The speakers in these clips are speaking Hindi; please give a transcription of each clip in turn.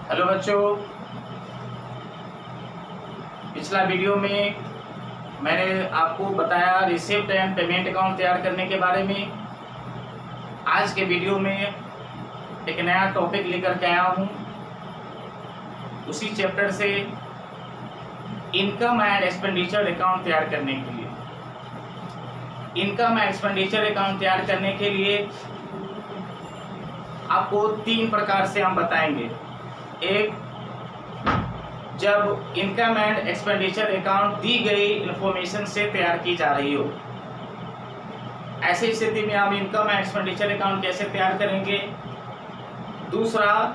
हेलो बच्चों, पिछला वीडियो में मैंने आपको बताया रिसिप्ट एंड पेमेंट अकाउंट तैयार करने के बारे में। आज के वीडियो में एक नया टॉपिक लेकर के आया हूँ, उसी चैप्टर से इनकम एंड एक्सपेंडिचर अकाउंट तैयार करने के लिए। इनकम एंड एक्सपेंडिचर अकाउंट तैयार करने के लिए आपको 3 प्रकार से हम बताएंगे। एक, जब इनकम एंड एक्सपेंडिचर अकाउंट दी गई इंफॉर्मेशन से तैयार की जा रही हो, ऐसी स्थिति में हम इनकम एंड एक्सपेंडिचर अकाउंट कैसे तैयार करेंगे। दूसरा,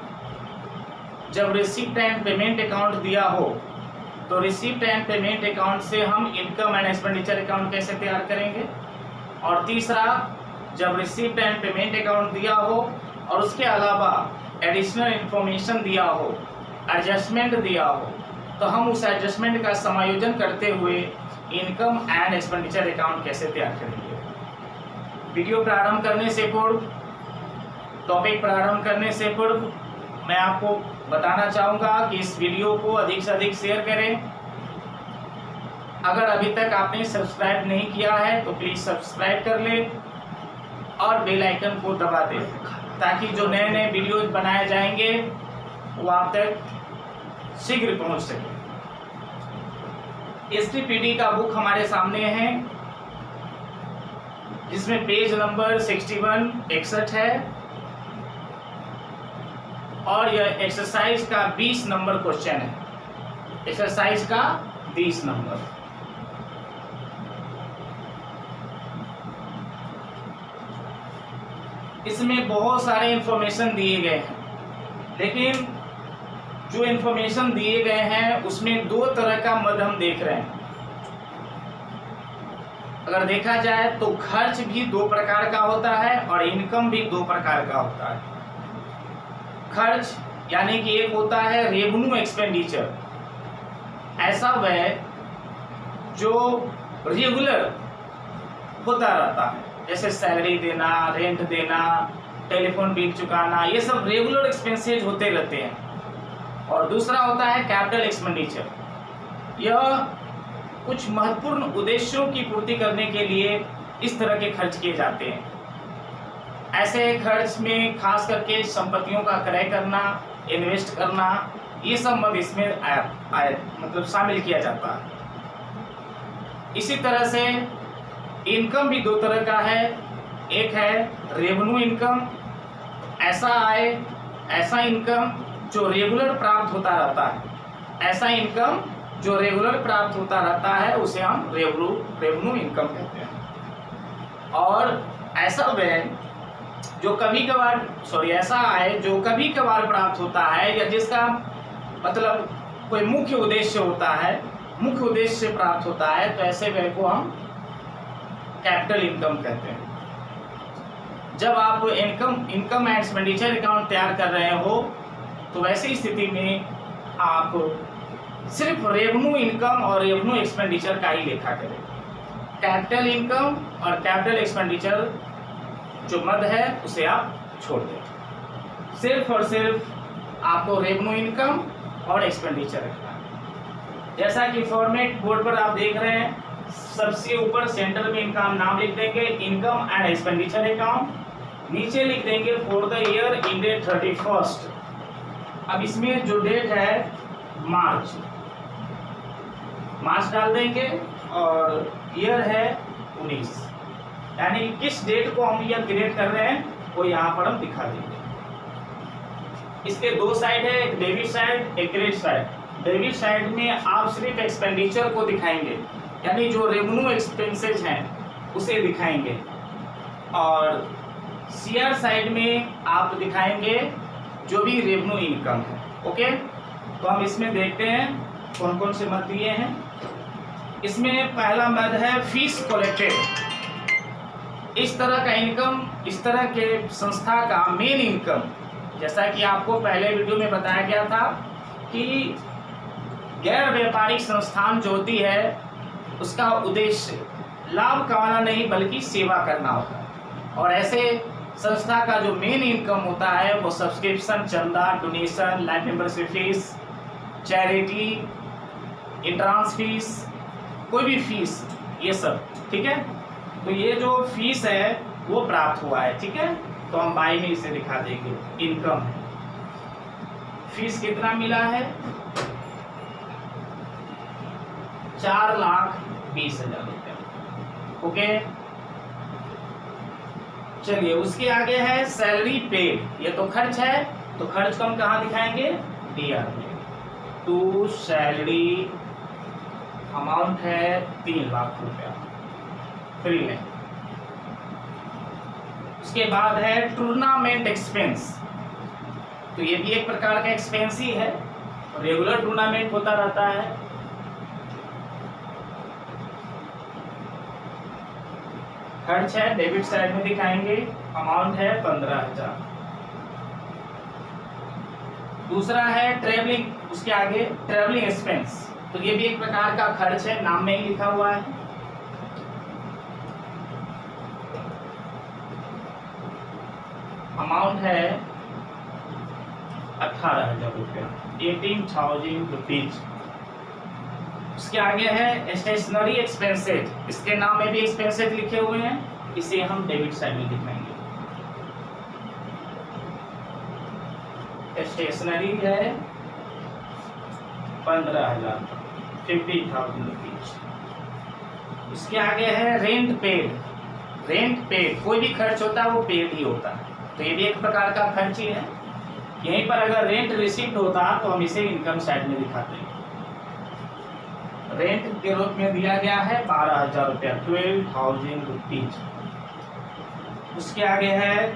जब रिसिप्ट एंड पेमेंट अकाउंट दिया हो तो रिसिप्ट एंड पेमेंट अकाउंट से हम इनकम एंड एक्सपेंडिचर अकाउंट कैसे तैयार करेंगे। और तीसरा, जब रिसिप्ट एंड पेमेंट अकाउंट दिया हो और उसके अलावा एडिशनल इंफॉर्मेशन दिया हो, एडजस्टमेंट दिया हो, तो हम उस एडजस्टमेंट का समायोजन करते हुए इनकम एंड एक्सपेंडिचर अकाउंट कैसे तैयार करेंगे। वीडियो प्रारंभ करने से पूर्व, टॉपिक प्रारंभ करने से पूर्व मैं आपको बताना चाहूँगा कि इस वीडियो को अधिक से अधिक शेयर करें। अगर अभी तक आपने सब्सक्राइब नहीं किया है तो प्लीज़ सब्सक्राइब कर लें और बेल आइकन को दबा दें, ताकि जो नए नए वीडियोज बनाए जाएंगे वो आप तक शीघ्र पहुंच सके। एसटीपीडी का बुक हमारे सामने है, जिसमें पेज नंबर 61 है और यह एक्सरसाइज का 20 नंबर क्वेश्चन है। एक्सरसाइज का 20 नंबर। इसमें बहुत सारे इंफॉर्मेशन दिए गए हैं, लेकिन जो इंफॉर्मेशन दिए गए हैं उसमें 2 तरह का मद हम देख रहे हैं। अगर देखा जाए तो खर्च भी 2 प्रकार का होता है और इनकम भी 2 प्रकार का होता है। खर्च यानी कि एक होता है रेवेन्यू एक्सपेंडिचर, ऐसा व्यय जो रेगुलर होता रहता है, जैसे सैलरी देना, रेंट देना, टेलीफोन बिल चुकाना, ये सब रेगुलर एक्सपेंसेज होते रहते हैं। और दूसरा होता है कैपिटल एक्सपेंडिचर। यह कुछ महत्वपूर्ण उद्देश्यों की पूर्ति करने के लिए इस तरह के खर्च किए जाते हैं। ऐसे खर्च में खास करके संपत्तियों का क्रय करना, इन्वेस्ट करना, ये सब मद इसमें मतलब शामिल किया जाता है। इसी तरह से इनकम भी 2 तरह का है। एक है रेवेन्यू इनकम, ऐसा आय, ऐसा इनकम जो रेगुलर प्राप्त होता रहता है। ऐसा इनकम जो रेगुलर प्राप्त होता रहता है उसे हम रेवेन्यू इनकम कहते हैं। और ऐसा व्यय जो कभी कभार ऐसा आय जो कभी कभार प्राप्त होता है, या जिसका मतलब कोई मुख्य उद्देश्य होता है, मुख्य उद्देश्य से प्राप्त होता है, तो ऐसे व्यय को हम कैपिटल इनकम कहते हैं। जब आप इनकम एंड एक्सपेंडिचर अकाउंट तैयार कर रहे हो तो वैसी स्थिति में आप सिर्फ रेवेन्यू इनकम और रेवेन्यू एक्सपेंडिचर का ही लेखा करें। कैपिटल इनकम और कैपिटल एक्सपेंडिचर जो मद है उसे आप छोड़ दें। सिर्फ और सिर्फ आपको रेवेन्यू इनकम और एक्सपेंडिचर रखना है। जैसा कि फॉर्मेट बोर्ड पर आप देख रहे हैं, सबसे ऊपर सेंटर में इनका हम नाम लिख देंगे, इनकम एंड एक्सपेंडिचर अकाउंट। नीचे लिख देंगे फॉर द ईयर एंडेड 31। अब इसमें जो डेट है मार्च डाल देंगे और ईयर है 19, यानी किस डेट को हम ईयर क्रिएट कर रहे हैं वो यहाँ पर हम दिखा देंगे। इसके 2 साइड है, एक डेबिट साइड, एक क्रेडिट साइड। डेबिट साइड में आप सिर्फ एक्सपेंडिचर को दिखाएंगे, यानी जो रेवेन्यू एक्सपेंसेस हैं उसे दिखाएंगे, और सीआर साइड में आप दिखाएंगे जो भी रेवेन्यू इनकम है। ओके, तो हम इसमें देखते हैं कौन कौन से मद दिए हैं। इसमें पहला मद है फीस कलेक्टेड। इस तरह का इनकम, इस तरह के संस्था का मेन इनकम, जैसा कि आपको पहले वीडियो में बताया गया था कि गैर व्यापारिक संस्थान जो होती है उसका उद्देश्य लाभ कमाना नहीं बल्कि सेवा करना होता है। और ऐसे संस्था का जो मेन इनकम होता है वो सब्सक्रिप्शन, चंदा, donation, life membership fees, charity, entrance fees, कोई भी फीस, ये सब, ठीक है। तो ये जो फीस है वो प्राप्त हुआ है, ठीक है। तो हम बाई में इसे दिखा देंगे, इनकम है। फीस कितना मिला है? 4,20,000 रुपया, ओके। चलिए उसके आगे है सैलरी पेड, ये तो खर्च है, तो खर्च को हम कहाँ दिखाएंगे? डीआर में। टू सैलरी अमाउंट है 3 लाख रुपया फ्री में। उसके बाद है टूर्नामेंट एक्सपेंस, तो ये भी एक प्रकार का एक्सपेंस ही है, रेगुलर टूर्नामेंट होता रहता है। खर्च है, डेबिट साइड में दिखाएंगे, अमाउंट है 15,000। दूसरा है ट्रेवलिंग, उसके आगे ट्रेवलिंग एक्सपेंस, तो ये भी एक प्रकार का खर्च है, नाम में ही लिखा हुआ है। अमाउंट है 18,000 रुपया, 18,000 रुपीज। उसके आगे है स्टेशनरी एक्सपेंसेज, इसके नाम में भी एक्सपेंसेज लिखे हुए हैं, इसे हम डेबिट साइड में दिखाएंगे। स्टेशनरी है 15,000, 50,000 रुपीज। उसके आगे है रेंट पेड, रेंट पेड, कोई भी खर्च होता है वो पेड ही होता है, तो ये भी एक प्रकार का खर्च ही है। यहीं पर अगर रेंट रिसीव्ड होता तो हम इसे इनकम साइड में दिखाते हैं। रेंट के रूप में दिया गया है 12,000 रुपया, 12,000 रुपीज। उसके आगे है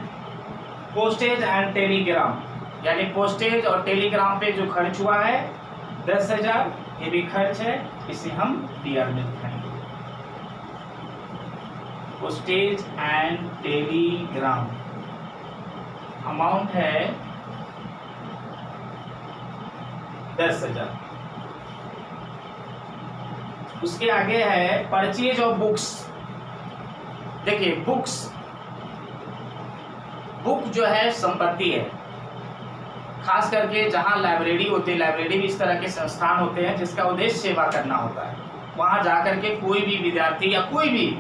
पोस्टेज एंड टेलीग्राम, यानी पोस्टेज और टेलीग्राम पे जो खर्च हुआ है 10,000, ये भी खर्च है, इसे हम डीआर में दिखाएंगे। पोस्टेज एंड टेलीग्राम अमाउंट है 10,000। उसके आगे है परचेज ऑफ बुक्स, देखिए बुक्स, बुक जो है संपत्ति है, खास करके जहाँ लाइब्रेरी होती है, लाइब्रेरी भी इस तरह के संस्थान होते हैं जिसका उद्देश्य सेवा करना होता है। वहाँ जाकर के कोई भी विद्यार्थी या कोई भी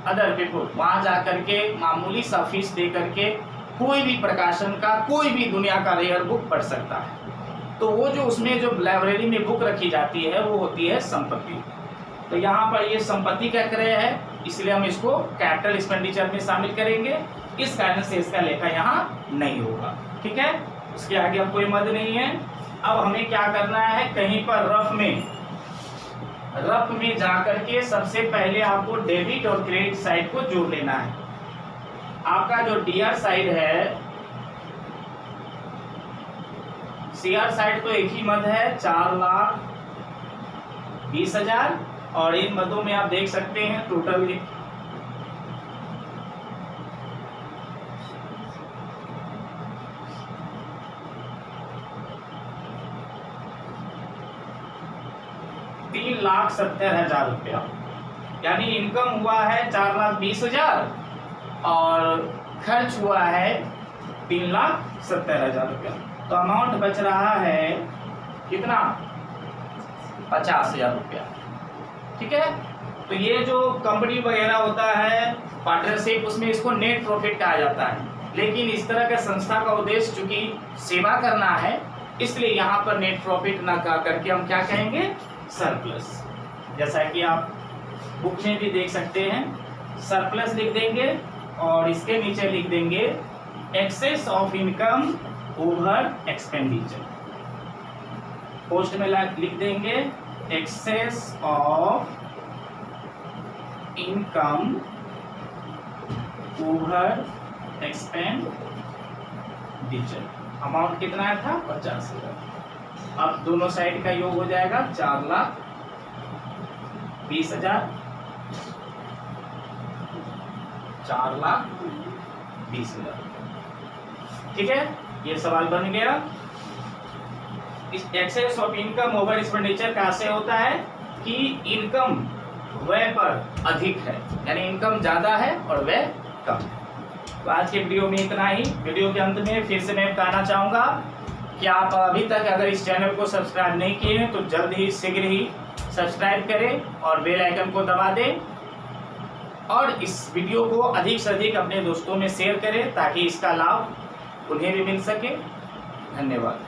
अदर पीपुल वहाँ जाकर के मामूली सा फीस दे करके कोई भी प्रकाशन का, कोई भी दुनिया का रेयर बुक पढ़ सकता है। तो वो जो उसमें जो लाइब्रेरी में बुक रखी जाती है वो होती है संपत्ति। तो यहाँ पर ये संपत्ति का क्रय है, इसलिए हम इसको कैपिटल एक्सपेंडिचर में शामिल करेंगे, इस कारण से इसका लेखा यहाँ नहीं होगा, ठीक है। उसके आगे अब कोई मद नहीं है। अब हमें क्या करना है, कहीं पर रफ में जाकर के सबसे पहले आपको डेबिट और क्रेडिट साइड को जोड़ लेना है। आपका जो डीआर साइड है, सीआर साइड तो एक ही मद है 4,20,000, और इन मदों में आप देख सकते हैं टोटल 3,70,000 रुपया, यानी इनकम हुआ है 4,20,000 और खर्च हुआ है 3,70,000 रुपया। तो अमाउंट बच रहा है कितना? 50,000 रुपया, ठीक है। तो ये जो कंपनी वगैरह होता है पार्टनरशिप, उसमें इसको नेट प्रॉफिट कहा जाता है, लेकिन इस तरह के संस्था का उद्देश्य चूंकि सेवा करना है, इसलिए यहाँ पर नेट प्रॉफिट ना कह करके हम क्या कहेंगे? सरप्लस। जैसा कि आप बुक में भी देख सकते हैं, सरप्लस लिख देंगे और इसके नीचे लिख देंगे excess of income over expenditure. Post में लिख देंगे excess of income over expenditure. Amount कितना था? 50,000। अब दोनों साइड का योग हो जाएगा 4,20,000, 4,20,000, ठीक है। ये सवाल बन गया। इस excess of income over expenditure कैसे होता है कि इनकम व्यय पर अधिक है, यानी इनकम ज्यादा है और व्यय कम है। तो आज के वीडियो में इतना ही। वीडियो के अंत में फिर से मैं कहना चाहूँगा कि आप अभी तक अगर इस चैनल को सब्सक्राइब नहीं किए हैं तो जल्द ही शीघ्र ही सब्सक्राइब करें और बेल आइकन को दबा दें और इस वीडियो को अधिक से अधिक अपने दोस्तों में शेयर करें ताकि इसका लाभ उन्हें भी मिल सके। धन्यवाद।